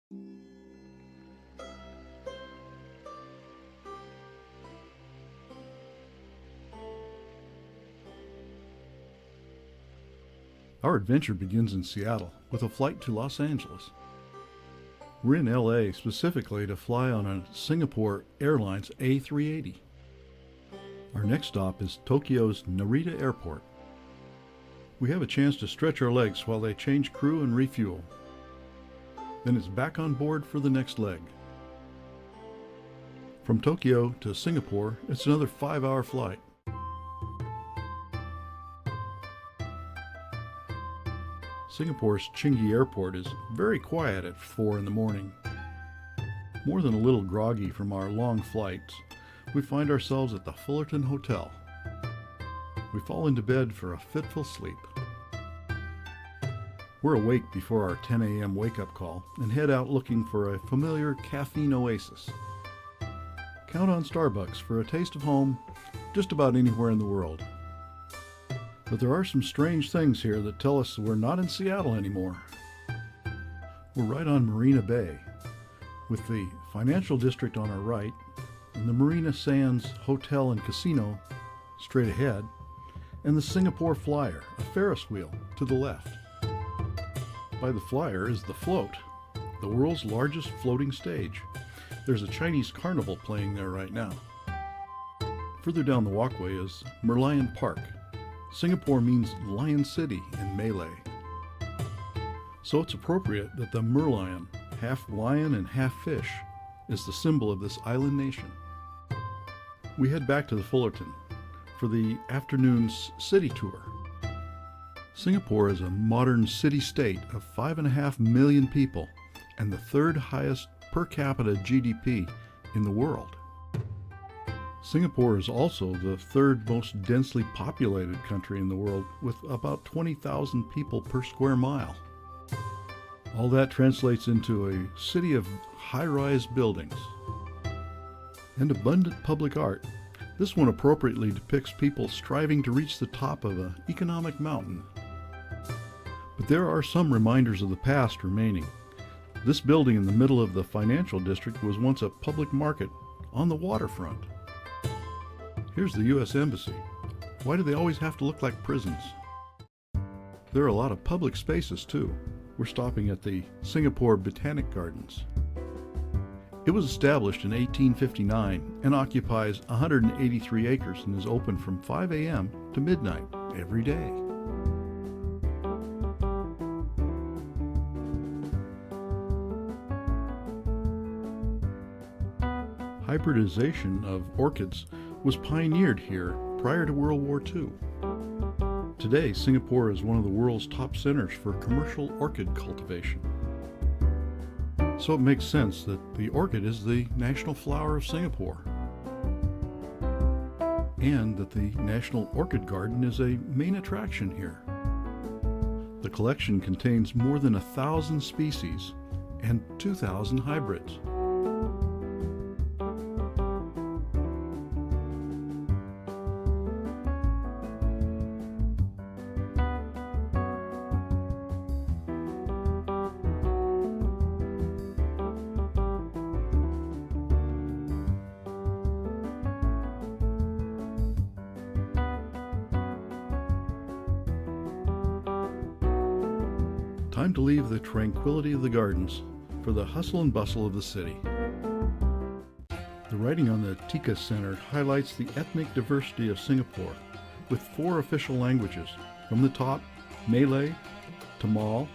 Our adventure begins in Seattle with a flight to Los Angeles. We're in LA specifically to fly on a Singapore Airlines A380. Our next stop is Tokyo's Narita Airport. We have a chance to stretch our legs while they change crew and refuel. Then it's back on board for the next leg. From Tokyo to Singapore, it's another 5-hour flight. Singapore's Changi Airport is very quiet at 4 in the morning. More than a little groggy from our long flights, we find ourselves at the Fullerton Hotel. We fall into bed for a fitful sleep. We're awake before our 10 a.m. wake-up call and head out looking for a familiar caffeine oasis. Count on Starbucks for a taste of home just about anywhere in the world. But there are some strange things here that tell us we're not in Seattle anymore. We're right on Marina Bay, with the financial district on our right and the Marina Sands Hotel and Casino straight ahead, and the Singapore Flyer, a Ferris wheel, to the left. By the Flyer is the Float, the world's largest floating stage. There's a Chinese carnival playing there right now. Further down the walkway is Merlion Park. Singapore means Lion City in Malay. So it's appropriate that the merlion, half lion and half fish, is the symbol of this island nation. We head back to the Fullerton for the afternoon's city tour. Singapore is a modern city-state of 5.5 million people and the third highest per capita GDP in the world. Singapore is also the third most densely populated country in the world, with about 20,000 people per square mile. All that translates into a city of high-rise buildings and abundant public art. This one appropriately depicts people striving to reach the top of an economic mountain. But there are some reminders of the past remaining. This building in the middle of the financial district was once a public market on the waterfront. Here's the U.S. Embassy. Why do they always have to look like prisons? There are a lot of public spaces too. We're stopping at the Singapore Botanic Gardens. It was established in 1859 and occupies 183 acres and is open from 5 a.m. to midnight every day. Hybridization of orchids was pioneered here prior to World War II. Today, Singapore is one of the world's top centers for commercial orchid cultivation. So it makes sense that the orchid is the national flower of Singapore, and that the National Orchid Garden is a main attraction here. The collection contains more than 1,000 species and 2,000 hybrids. Time to leave the tranquility of the gardens for the hustle and bustle of the city. The writing on the Tikka Center highlights the ethnic diversity of Singapore, with 4 official languages, from the top, Malay, Tamil,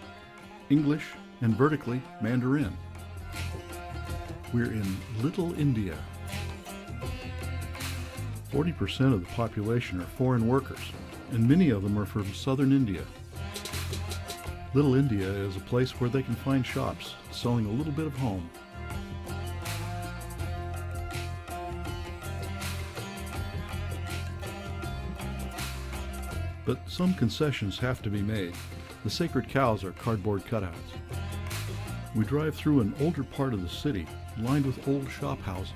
English, and vertically, Mandarin. We're in Little India. 40% of the population are foreign workers, and many of them are from southern India. Little India is a place where they can find shops selling a little bit of home. But some concessions have to be made. The sacred cows are cardboard cutouts. We drive through an older part of the city, lined with old shop houses.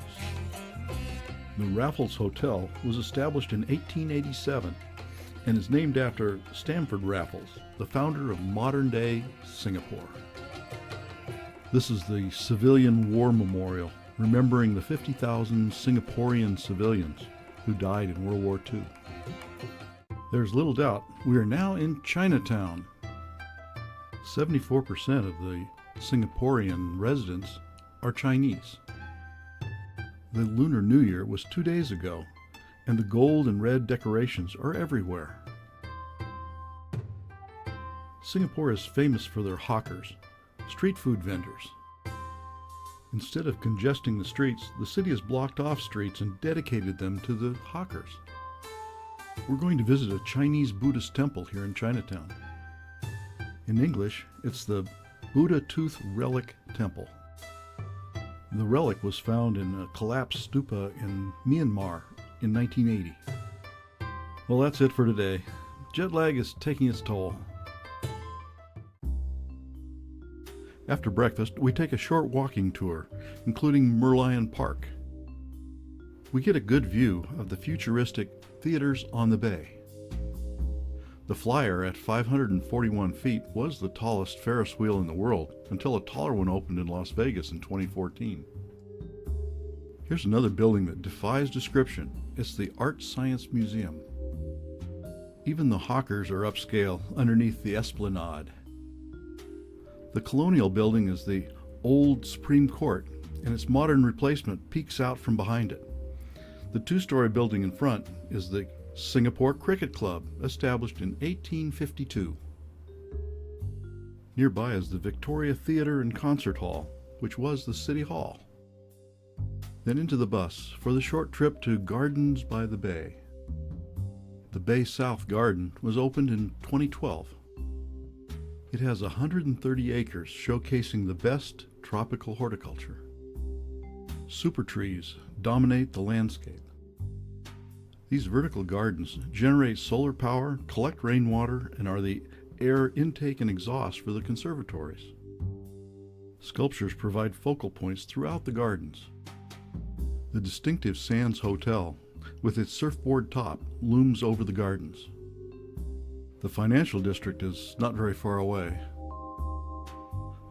The Raffles Hotel was established in 1887 and is named after Stamford Raffles, the founder of modern-day Singapore. This is the Civilian War Memorial, remembering the 50,000 Singaporean civilians who died in World War II. There's little doubt we are now in Chinatown. 74% of the Singaporean residents are Chinese. The Lunar New Year was 2 days ago, and the gold and red decorations are everywhere. Singapore is famous for their hawkers, street food vendors. Instead of congesting the streets, the city has blocked off streets and dedicated them to the hawkers. We're going to visit a Chinese Buddhist temple here in Chinatown. In English, it's the Buddha Tooth Relic Temple. The relic was found in a collapsed stupa in Myanmar in 1980. Well, that's it for today. Jet lag is taking its toll. After breakfast, we take a short walking tour, including Merlion Park. We get a good view of the futuristic theaters on the bay. The Flyer at 541 feet was the tallest Ferris wheel in the world until a taller one opened in Las Vegas in 2014. Here's another building that defies description. It's the Art Science Museum. Even the hawkers are upscale underneath the esplanade. The Colonial building is the old Supreme Court, and its modern replacement peeks out from behind it. The two-story building in front is the Singapore Cricket Club, established in 1852. Nearby is the Victoria Theatre and Concert Hall, which was the City Hall. Then into the bus for the short trip to Gardens by the Bay. The Bay South Garden was opened in 2012. It has 130 acres showcasing the best tropical horticulture. Supertrees dominate the landscape. These vertical gardens generate solar power, collect rainwater, and are the air intake and exhaust for the conservatories. Sculptures provide focal points throughout the gardens. The distinctive Sands Hotel, with its surfboard top, looms over the gardens. The financial district is not very far away.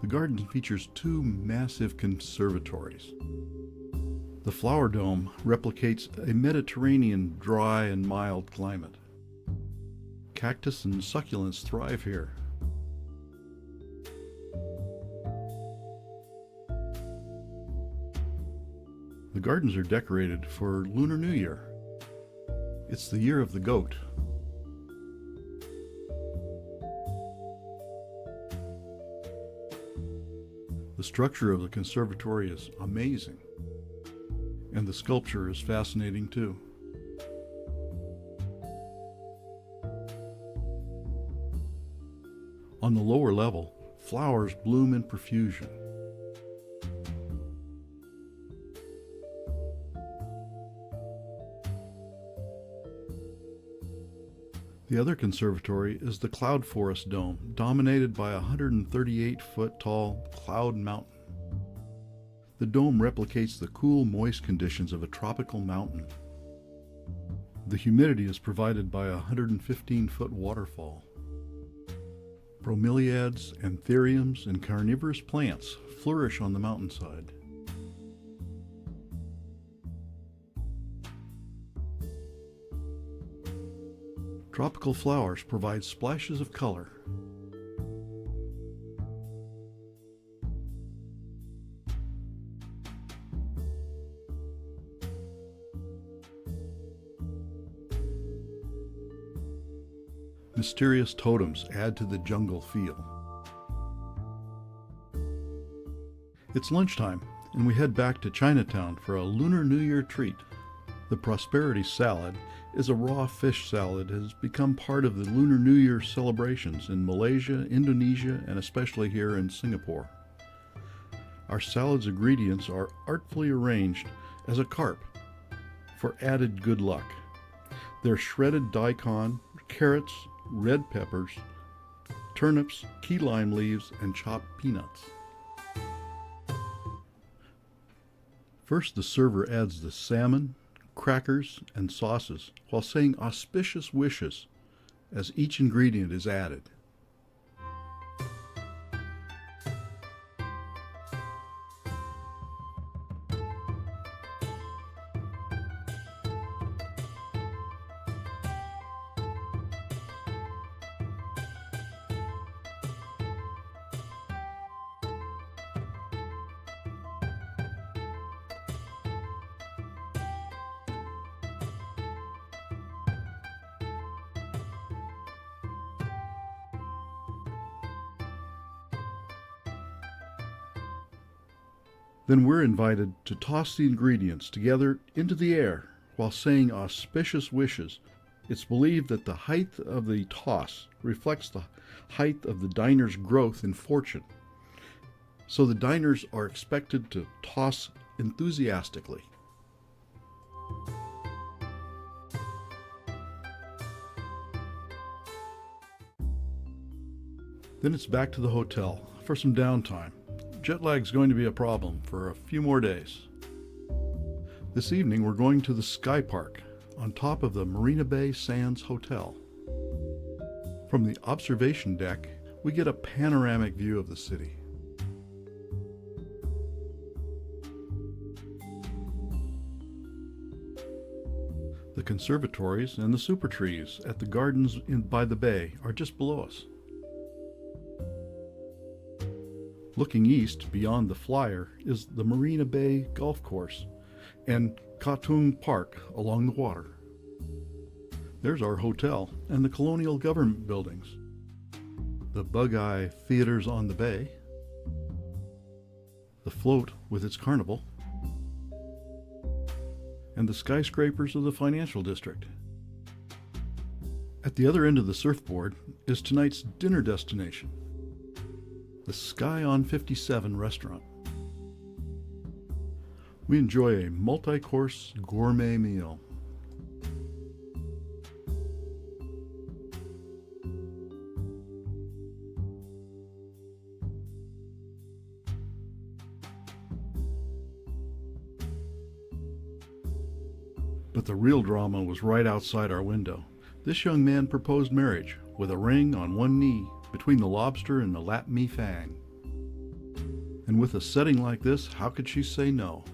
The garden features two massive conservatories. The Flower Dome replicates a Mediterranean dry and mild climate. Cactus and succulents thrive here. The gardens are decorated for Lunar New Year. It's the year of the goat. The structure of the conservatory is amazing, and the sculpture is fascinating too. On the lower level, flowers bloom in profusion. The other conservatory is the Cloud Forest Dome, dominated by a 138-foot tall cloud mountain. The dome replicates the cool, moist conditions of a tropical mountain. The humidity is provided by a 115-foot waterfall. Bromeliads, anthuriums, and carnivorous plants flourish on the mountainside. Tropical flowers provide splashes of color. Mysterious totems add to the jungle feel. It's lunchtime, and we head back to Chinatown for a Lunar New Year treat. The Prosperity Salad is a raw fish salad that has become part of the Lunar New Year celebrations in Malaysia, Indonesia, and especially here in Singapore. Our salad's ingredients are artfully arranged as a carp for added good luck. They're shredded daikon, carrots, red peppers, turnips, key lime leaves, and chopped peanuts. First, the server adds the salmon, crackers, and sauces while saying auspicious wishes as each ingredient is added. Then we're invited to toss the ingredients together into the air while saying auspicious wishes. It's believed that the height of the toss reflects the height of the diner's growth in fortune. So the diners are expected to toss enthusiastically. Then it's back to the hotel for some downtime. Jet lag's going to be a problem for a few more days. This evening we're going to the Sky Park on top of the Marina Bay Sands Hotel. From the observation deck, we get a panoramic view of the city. The conservatories and the Supertrees at the gardens by the bay are just below us. Looking east, beyond the flyer, is the Marina Bay Golf Course and Kowtoon Park along the water. There's our hotel and the colonial government buildings, the Bug-Eye Theaters on the bay, the float with its carnival, and the skyscrapers of the financial district. At the other end of the surfboard is tonight's dinner destination, the Sky on 57 restaurant. We enjoy a multi-course gourmet meal. But the real drama was right outside our window. This young man proposed marriage with a ring on one knee between the lobster and the lap me fang. And with a setting like this, how could she say no?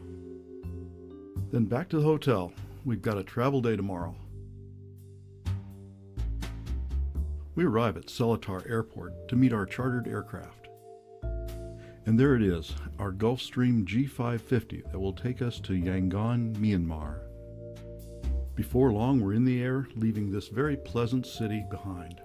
Then back to the hotel. We've got a travel day tomorrow. We arrive at Seletar Airport to meet our chartered aircraft. And there it is, our Gulfstream G550 that will take us to Yangon, Myanmar. Before long, we're in the air, leaving this very pleasant city behind.